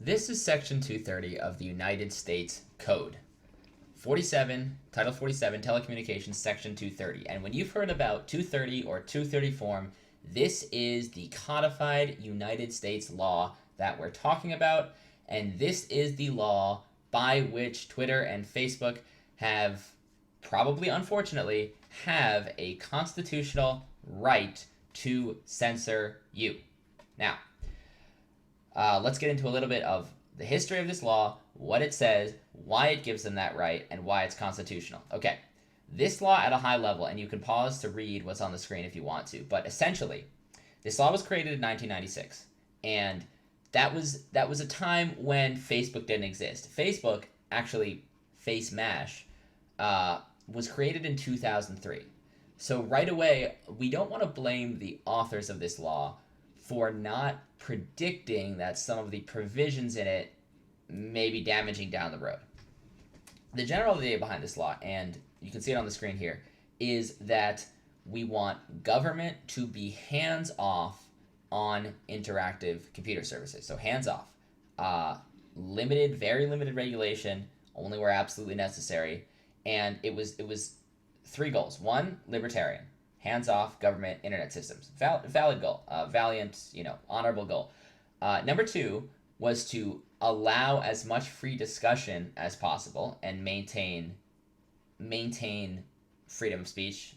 This is Section 230 of the United States Code. 47, Title 47, Telecommunications, Section 230. And when you've heard about 230 or 230 form, this is the codified United States law that we're talking about. And this is the law by which Twitter and Facebook have, probably unfortunately, have a constitutional right to censor you. Now, let's get into a little bit of the history of this law, what it says, why it gives them that right, and why it's constitutional. Okay, this law at a high level, and you can pause to read what's on the screen if you want to, but essentially, this law was created in 1996, and that was a time when Facebook didn't exist. Facebook, actually, Face Mash, was created in 2003. So right away, we don't want to blame the authors of this law for not predicting that some of the provisions in it may be damaging down the road. The general idea behind this law, and you can see it on the screen here, is that we want government to be hands-off on interactive computer services. So hands-off. Limited, very limited regulation, only where absolutely necessary. And it was three goals. One, libertarian. Hands-off government internet systems. Valid goal. Valiant, honorable goal. Number two was to allow as much free discussion as possible and maintain freedom of speech.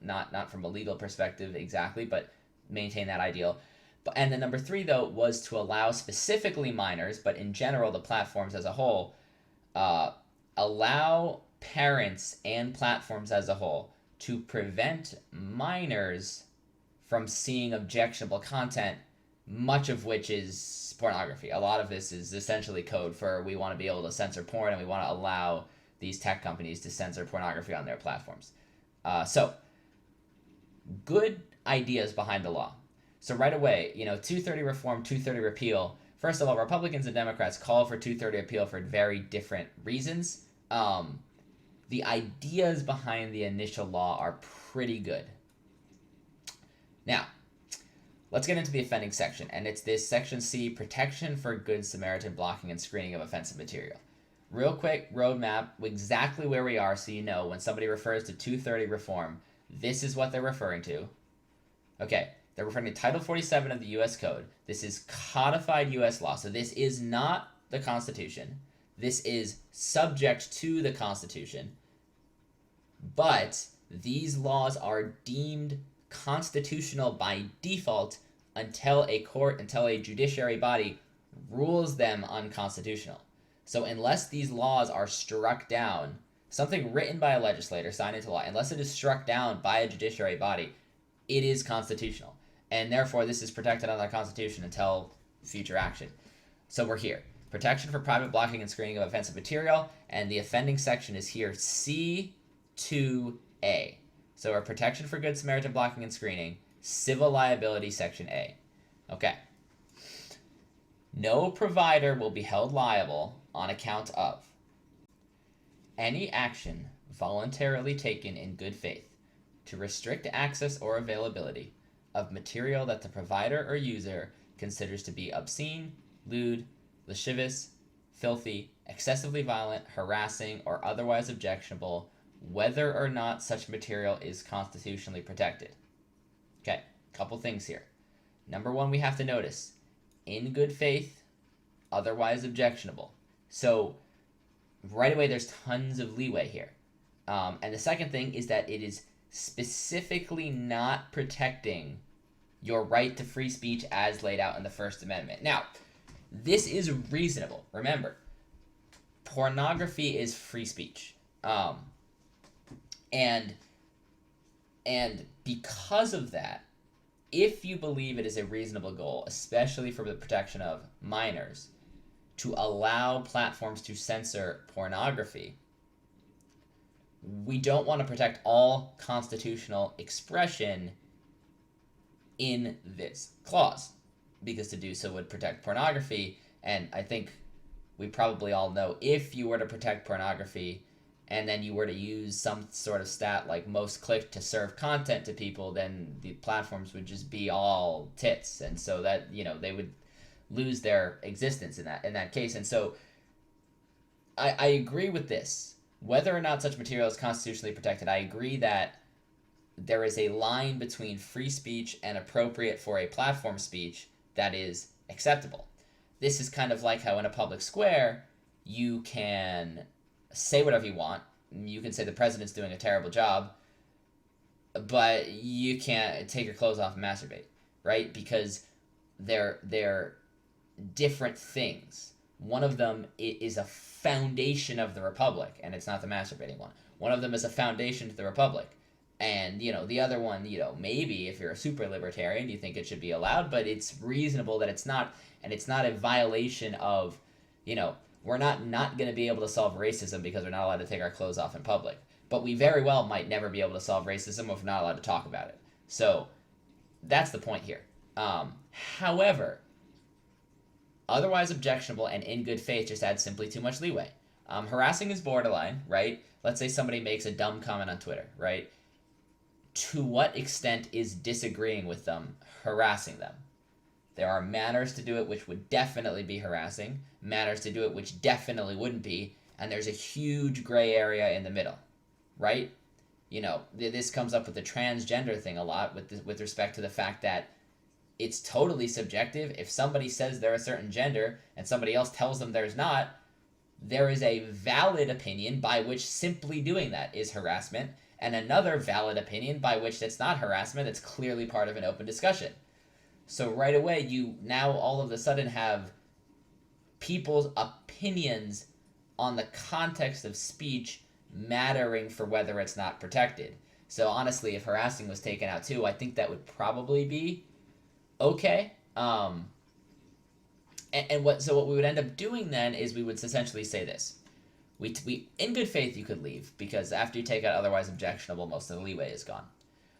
Not from a legal perspective exactly, but maintain that ideal. And then number three, though, was to allow specifically minors, but in general the platforms as a whole, allow parents and platforms as a whole to prevent minors from seeing objectionable content, much of which is pornography. A lot of this is essentially code for we want to be able to censor porn, and we want to allow these tech companies to censor pornography on their platforms. So, good ideas behind the law. So right away, 230 reform, 230 repeal. First of all, Republicans and Democrats call for 230 repeal for very different reasons. The ideas behind the initial law are pretty good. Now, let's get into the offending section, and it's this Section C, Protection for Good Samaritan Blocking and Screening of Offensive Material. Real quick roadmap, exactly where we are, so you know when somebody refers to 230 reform, this is what they're referring to. Okay, they're referring to Title 47 of the U.S. Code. This is codified U.S. law, so this is not the Constitution. This is subject to the Constitution, but these laws are deemed constitutional by default until a judiciary body rules them unconstitutional. So unless these laws are struck down, something written by a legislator, signed into law, unless it is struck down by a judiciary body, it is constitutional. And therefore, this is protected under the Constitution until future action. So we're here. Protection for private blocking and screening of offensive material, and the offending section is here, C2A. So our protection for good Samaritan blocking and screening, civil liability, section A. Okay. No provider will be held liable on account of any action voluntarily taken in good faith to restrict access or availability of material that the provider or user considers to be obscene, lewd, lascivious, filthy, excessively violent, harassing, or otherwise objectionable, whether or not such material is constitutionally protected. Okay, couple things here. Number one, we have to notice, in good faith, otherwise objectionable. So, right away, there's tons of leeway here. And the second thing is that it is specifically not protecting your right to free speech as laid out in the First Amendment. Now, this is reasonable. Remember, pornography is free speech. And because of that, if you believe it is a reasonable goal, especially for the protection of minors, to allow platforms to censor pornography, we don't want to protect all constitutional expression in this clause, because to do so would protect pornography. And I think we probably all know, if you were to protect pornography and then you were to use some sort of stat like most clicked to serve content to people, then the platforms would just be all tits. And so that, they would lose their existence in that case. And so I agree with this. Whether or not such material is constitutionally protected, I agree that there is a line between free speech and appropriate for a platform speech that is acceptable. This is kind of like how in a public square, you can say whatever you want. You can say the president's doing a terrible job, but you can't take your clothes off and masturbate, right? Because they're different things. One of them is a foundation of the republic, and it's not the masturbating one. One of them is a foundation to the republic. And, the other one, maybe if you're a super libertarian, you think it should be allowed, but it's reasonable that it's not, and it's not a violation of, we're not going to be able to solve racism because we're not allowed to take our clothes off in public. But we very well might never be able to solve racism if we're not allowed to talk about it. So that's the point here. However, otherwise objectionable and in good faith just adds simply too much leeway. Harassing is borderline, right? Let's say somebody makes a dumb comment on Twitter, right? To what extent is disagreeing with them harassing them? There are manners to do it which would definitely be harassing, manners to do it which definitely wouldn't be, and there's a huge gray area in the middle, right? This comes up with the transgender thing a lot with respect to the fact that it's totally subjective. If somebody says they're a certain gender and somebody else tells them there's not, there is a valid opinion by which simply doing that is harassment, and another valid opinion by which that's not harassment, that's clearly part of an open discussion. So right away, you now all of a sudden have people's opinions on the context of speech mattering for whether it's not protected. So honestly, if harassing was taken out too, I think that would probably be okay. What we would end up doing then is we would essentially say this. We in good faith you could leave, because after you take out otherwise objectionable, most of the leeway is gone.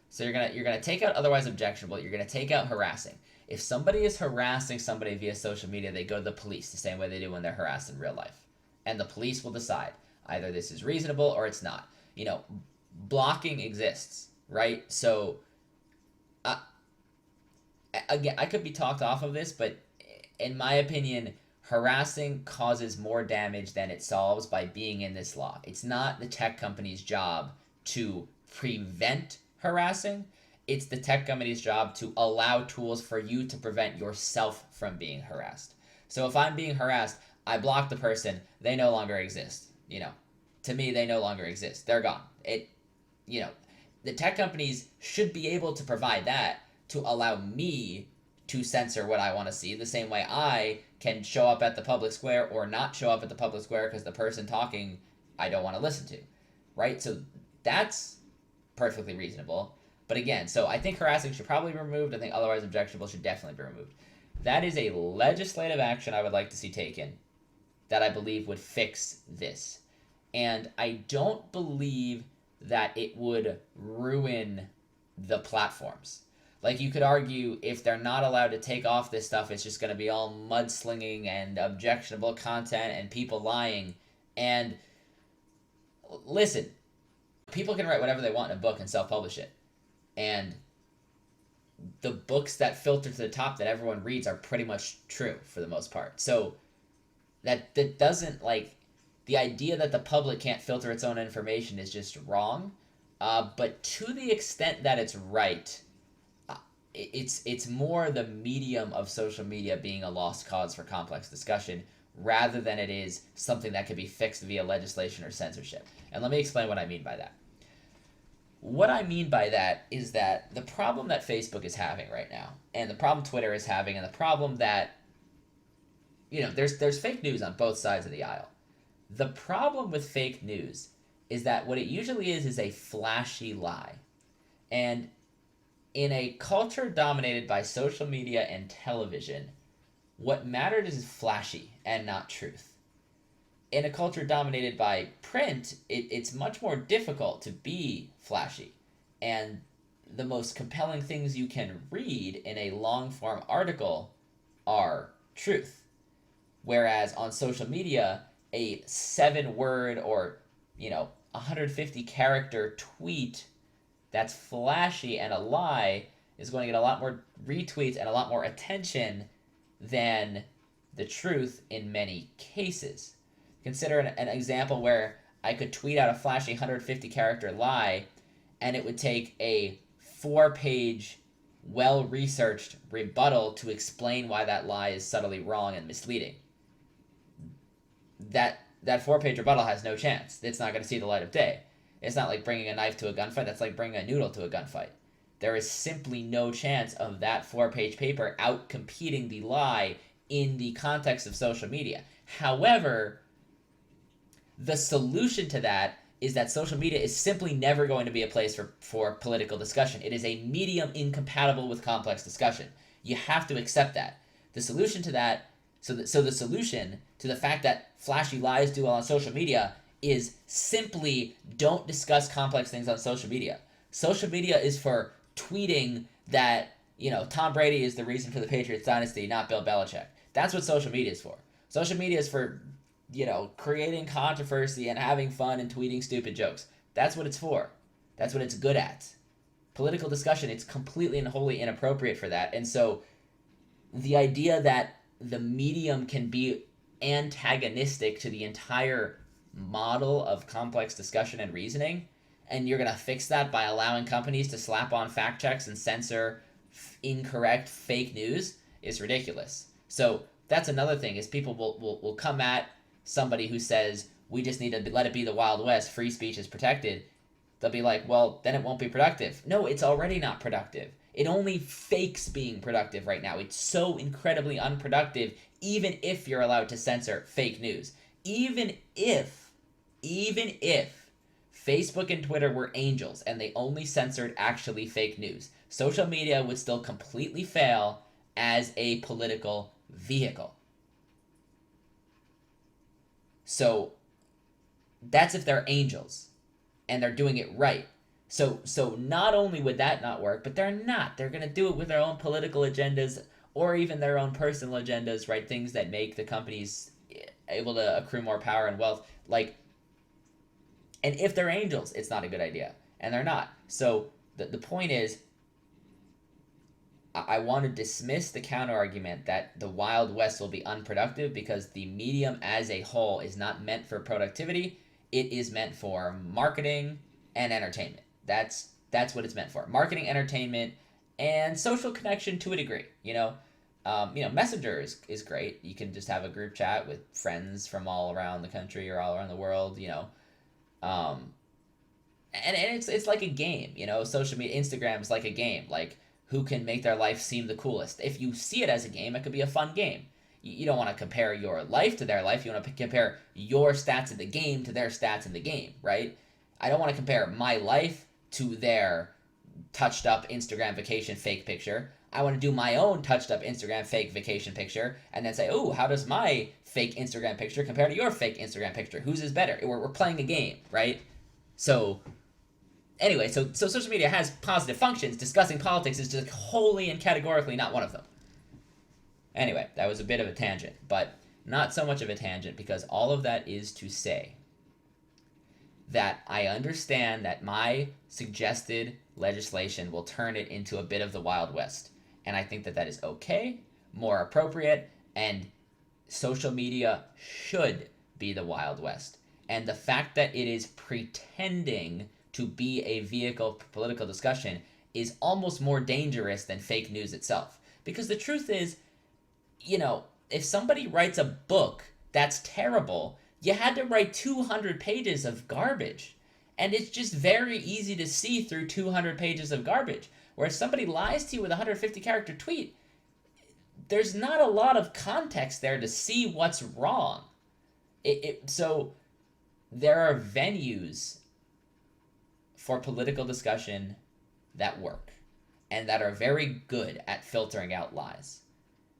So you're gonna take out otherwise objectionable, you're gonna take out harassing. If somebody is harassing somebody via social media, they go to the police the same way they do when they're harassed in real life. And the police will decide either this is reasonable or it's not. Blocking exists, right? So again, I could be talked off of this, but in my opinion, harassing causes more damage than it solves by being in this law. It's not the tech company's job to prevent harassing. It's the tech company's job to allow tools for you to prevent yourself from being harassed. So if I'm being harassed, I block the person, they no longer exist. To me, they no longer exist. They're gone. The tech companies should be able to provide that to allow me to censor what I want to see, the same way I can show up at the public square or not show up at the public square because the person talking I don't want to listen to, right? So that's perfectly reasonable. But again, so I think harassing should probably be removed. I think otherwise objectionable should definitely be removed. That is a legislative action I would like to see taken that I believe would fix this. And I don't believe that it would ruin the platforms. Like, you could argue if they're not allowed to take off this stuff, it's just going to be all mudslinging and objectionable content and people lying. And listen, people can write whatever they want in a book and self-publish it. And the books that filter to the top that everyone reads are pretty much true for the most part. So that doesn't, the idea that the public can't filter its own information is just wrong. But to the extent that it's right, it's more the medium of social media being a lost cause for complex discussion rather than it is something that could be fixed via legislation or censorship. And let me explain what I mean by that. What I mean by that is that the problem that Facebook is having right now, and the problem Twitter is having, and the problem that, there's fake news on both sides of the aisle. The problem with fake news is that what it usually is a flashy lie. And in a culture dominated by social media and television, what matters is flashy and not truth. In a culture dominated by print, it's much more difficult to be flashy. And the most compelling things you can read in a long-form article are truth. Whereas on social media, a 7-word or, 150-character tweet that's flashy and a lie is going to get a lot more retweets and a lot more attention than the truth in many cases. Consider an example where I could tweet out a flashy 150 character lie and it would take a 4-page, well-researched rebuttal to explain why that lie is subtly wrong and misleading. That 4-page rebuttal has no chance. It's not going to see the light of day. It's not like bringing a knife to a gunfight. That's like bringing a noodle to a gunfight. There is simply no chance of that 4-page paper out-competing the lie in the context of social media. However, the solution to that is that social media is simply never going to be a place for political discussion. It is a medium incompatible with complex discussion. You have to accept that. The solution to that, so the solution to the fact that flashy lies do well on social media is simply don't discuss complex things on social media. Social media is for tweeting that, Tom Brady is the reason for the Patriots dynasty, not Bill Belichick. That's what social media is for. Social media is for creating controversy and having fun and tweeting stupid jokes. That's what it's for. That's what it's good at. Political discussion, it's completely and wholly inappropriate for that. And so the idea that the medium can be antagonistic to the entire model of complex discussion and reasoning, and you're going to fix that by allowing companies to slap on fact checks and censor incorrect fake news is ridiculous. So that's another thing, is people will come at somebody who says, we just need to let it be the Wild West, free speech is protected. They'll be like, well, then it won't be productive. No, it's already not productive. It only fakes being productive right now. It's so incredibly unproductive, even if you're allowed to censor fake news. Even if Facebook and Twitter were angels and they only censored actually fake news, social media would still completely fail as a political vehicle. So that's if they're angels and they're doing it right. So not only would that not work, but they're not. They're going to do it with their own political agendas or even their own personal agendas, right? Things that make the companies able to accrue more power and wealth. And if they're angels, it's not a good idea. And they're not. So the point is, I want to dismiss the counter-argument that the Wild West will be unproductive because the medium as a whole is not meant for productivity. It is meant for marketing and entertainment. That's what it's meant for. Marketing, entertainment, and social connection to a degree. Messenger is great. You can just have a group chat with friends from all around the country or all around the world, and it's like a game, social media. Instagram is like a game, like who can make their life seem the coolest. If you see it as a game, it could be a fun game. You don't want to compare your life to their life. You want to compare your stats in the game to their stats in the game, right? I don't want to compare my life to their touched up Instagram vacation fake picture. I want to do my own touched up Instagram fake vacation picture and then say, oh, how does my fake Instagram picture compare to your fake Instagram picture? Whose is better? We're playing a game, right? So anyway, so social media has positive functions. Discussing politics is just wholly and categorically not one of them. Anyway, that was a bit of a tangent, but not so much of a tangent because all of that is to say that I understand that my suggested legislation will turn it into a bit of the Wild West. And I think that that is okay, more appropriate, and social media should be the Wild West. And the fact that it is pretending to be a vehicle for political discussion is almost more dangerous than fake news itself. Because the truth is, if somebody writes a book that's terrible, you had to write 200 pages of garbage. And it's just very easy to see through 200 pages of garbage. Whereas somebody lies to you with a 150-character tweet, there's not a lot of context there to see what's wrong. So there are venues for political discussion that work and that are very good at filtering out lies.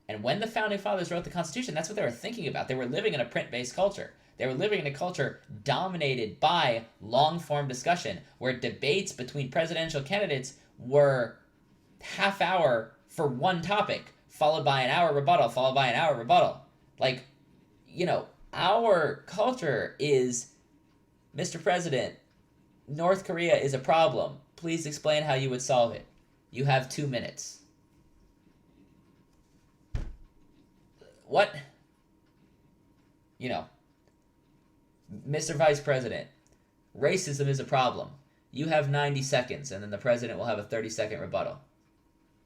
And when the Founding Fathers wrote the Constitution, that's what they were thinking about. They were living in a print-based culture. They were living in a culture dominated by long-form discussion, where debates between presidential candidates were half hour for one topic, followed by an hour rebuttal, followed by an hour rebuttal. Our culture is, Mr. President, North Korea is a problem. Please explain how you would solve it. You have 2 minutes. what, you know, Mr. Vice President, racism is a problem. You have 90 seconds, and then the president will have a 30-second rebuttal.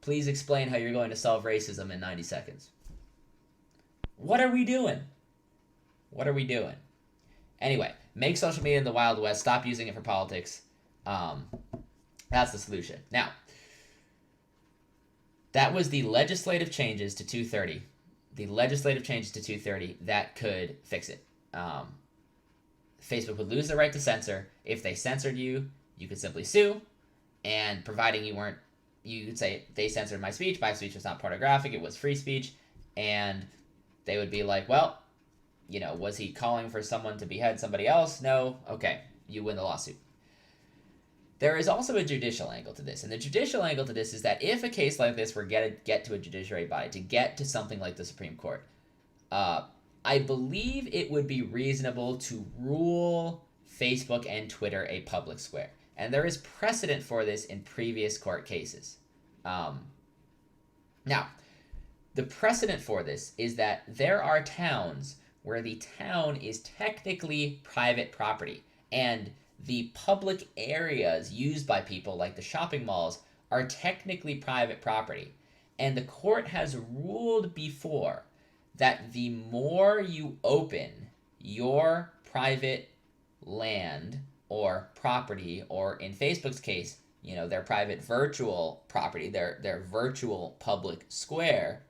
Please explain how you're going to solve racism in 90 seconds. What are we doing? What are we doing? Anyway, make social media in the Wild West. Stop using it for politics. That's the solution. Now, that was the legislative changes to 230. The legislative changes to 230 that could fix it. Facebook would lose the right to censor. If they censored you, you could simply sue. And providing you weren't, you could say, they censored my speech. My speech was not pornographic. It was free speech. And they would be like, well, you know, was he calling for someone to behead somebody else? No. Okay, you win the lawsuit. There is also a judicial angle to this. And the judicial angle to this is that if a case like this were get to a judiciary body, to get to something like the Supreme Court, I believe it would be reasonable to rule Facebook and Twitter a public square. And there is precedent for this in previous court cases. Now, the precedent for this is that there are towns where the town is technically private property, and the public areas used by people, like the shopping malls, are technically private property. And the court has ruled before that the more you open your private land or property, or in Facebook's case, you know, their private virtual property, their virtual public square,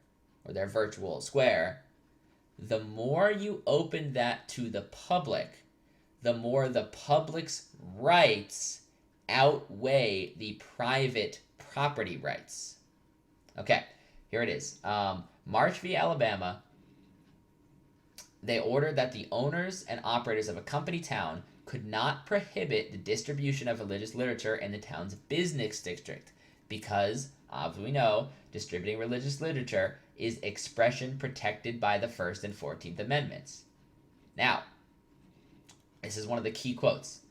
or their virtual square, the more you open that to the public, the more the public's rights outweigh the private property rights. Okay, here it is. March v. Alabama, they ordered that the owners and operators of a company town could not prohibit the distribution of religious literature in the town's business district because, as we know, distributing religious literature is expression protected by the First and 14th Amendments. Now, this is one of the key quotes.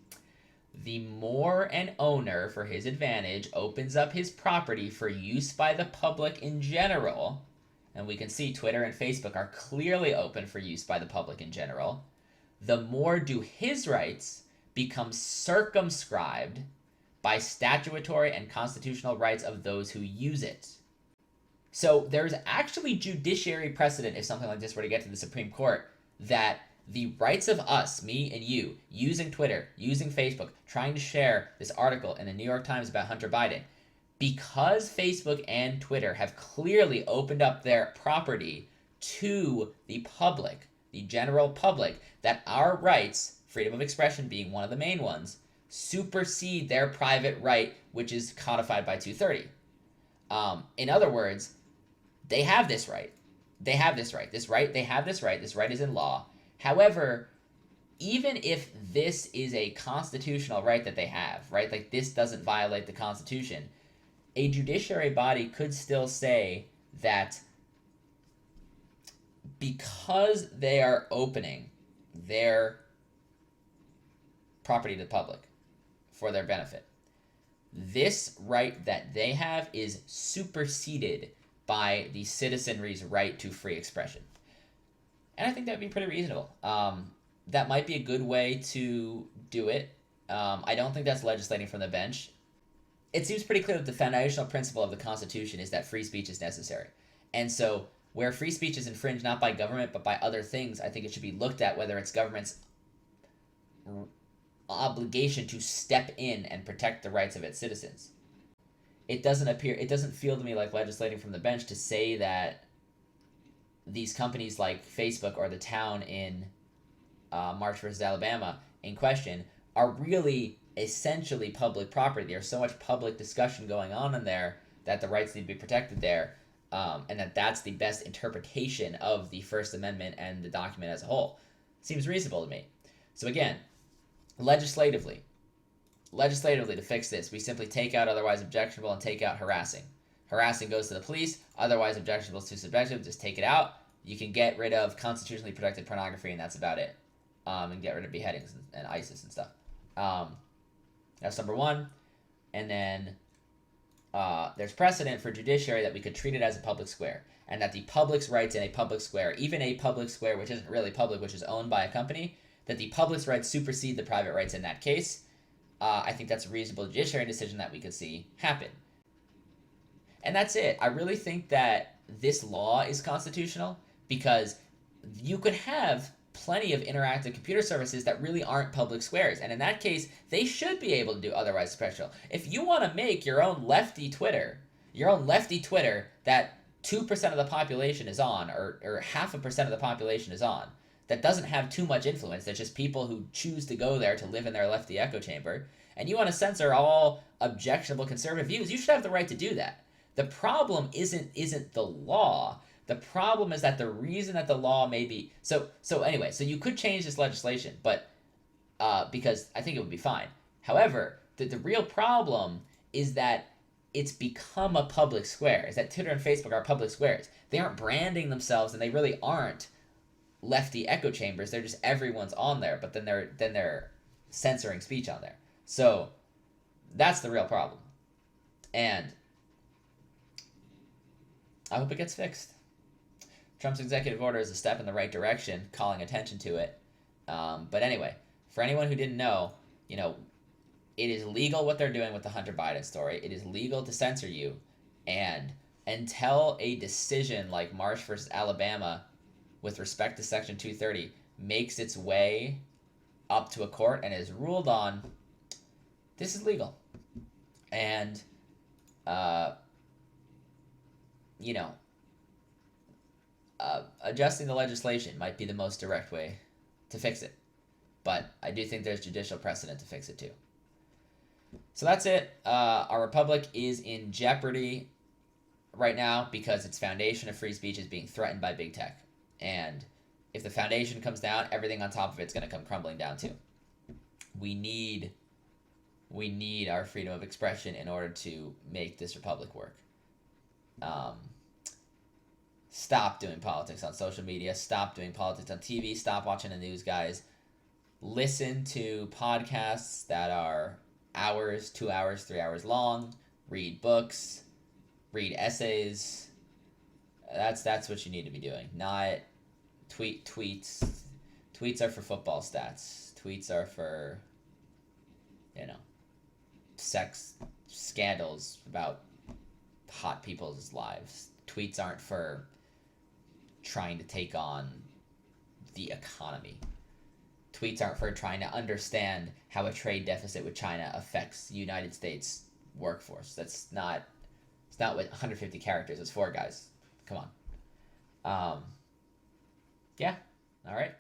The more an owner, for his advantage, opens up his property for use by the public in general, and we can see Twitter and Facebook are clearly open for use by the public in general, the more do his rights become circumscribed by statutory and constitutional rights of those who use it. So there's actually judiciary precedent, if something like this were to get to the Supreme Court, that the rights of us, me and you, using Twitter, using Facebook, trying to share this article in the New York Times about Hunter Biden, because Facebook and Twitter have clearly opened up their property to the public, the general public, that our rights, freedom of expression being one of the main ones, supersede their private right, which is codified by 230. In other words, they have this right. They have this right. This right is in law. However, even if this is a constitutional right that they have, right, like this doesn't violate the Constitution, a judiciary body could still say that because they are opening their property to the public for their benefit, this right that they have is superseded by the citizenry's right to free expression. And I think that would be pretty reasonable. That might be a good way to do it. I don't think that's legislating from the bench. It seems pretty clear that the foundational principle of the Constitution is that free speech is necessary. And so where free speech is infringed not by government but by other things, I think it should be looked at whether it's government's obligation to step in and protect the rights of its citizens. It doesn't feel to me like legislating from the bench to say that these companies like Facebook or the town in March versus Alabama in question are really essentially public property. There's so much public discussion going on in there that the rights need to be protected there, and that's the best interpretation of the First Amendment and the document as a whole. Seems reasonable to me. So again, legislatively to fix this, we simply take out otherwise objectionable and take out harassing. Harassing goes to the police, otherwise objectionable is too subjective, just take it out. You can get rid of constitutionally protected pornography, and that's about it. And get rid of beheadings and ISIS and stuff. That's number one. And then there's precedent for judiciary that we could treat it as a public square, and that the public's rights in a public square, even a public square which isn't really public, which is owned by a company, that the public's rights supersede the private rights in that case. I think that's a reasonable judiciary decision that we could see happen. And that's it. I really think that this law is constitutional because you could have plenty of interactive computer services that really aren't public squares. And in that case, they should be able to do otherwise special. If you want to make your own lefty Twitter that 2% of the population is on, or 0.5% of the population is on, that doesn't have too much influence, that's just people who choose to go there to live in their lefty echo chamber, and you want to censor all objectionable conservative views, you should have the right to do that. The problem isn't the law. The problem is that the reason that the law may be so you could change this legislation, but because I think it would be fine. However, the real problem is that it's become a public square. Is that Twitter and Facebook are public squares. They aren't branding themselves, and they really aren't lefty echo chambers. They're just everyone's on there, but then they're censoring speech on there. So that's the real problem, and I hope it gets fixed. Trump's executive order is a step in the right direction, calling attention to it. But anyway, for anyone who didn't know, it is legal what they're doing with the Hunter Biden story. It is legal to censor you, and until a decision like Marsh versus Alabama with respect to Section 230 makes its way up to a court and is ruled on, this is legal. And, adjusting the legislation might be the most direct way to fix it. But I do think there's judicial precedent to fix it too. So that's it. Our republic is in jeopardy right now because its foundation of free speech is being threatened by big tech. And if the foundation comes down, everything on top of it's going to come crumbling down too. We need our freedom of expression in order to make this republic work. Stop doing politics on social media. Stop doing politics on TV. Stop watching the news, guys. Listen to podcasts that are hours, 2 hours, 3 hours long. Read books. Read essays. That's what you need to be doing. Not tweets. Tweets are for football stats. Tweets are for, sex scandals about hot people's lives. Tweets aren't for trying to take on the economy. Tweets aren't for trying to understand how a trade deficit with China affects the United States workforce. It's not what 150 characters is for, guys. Come on. Yeah. All right.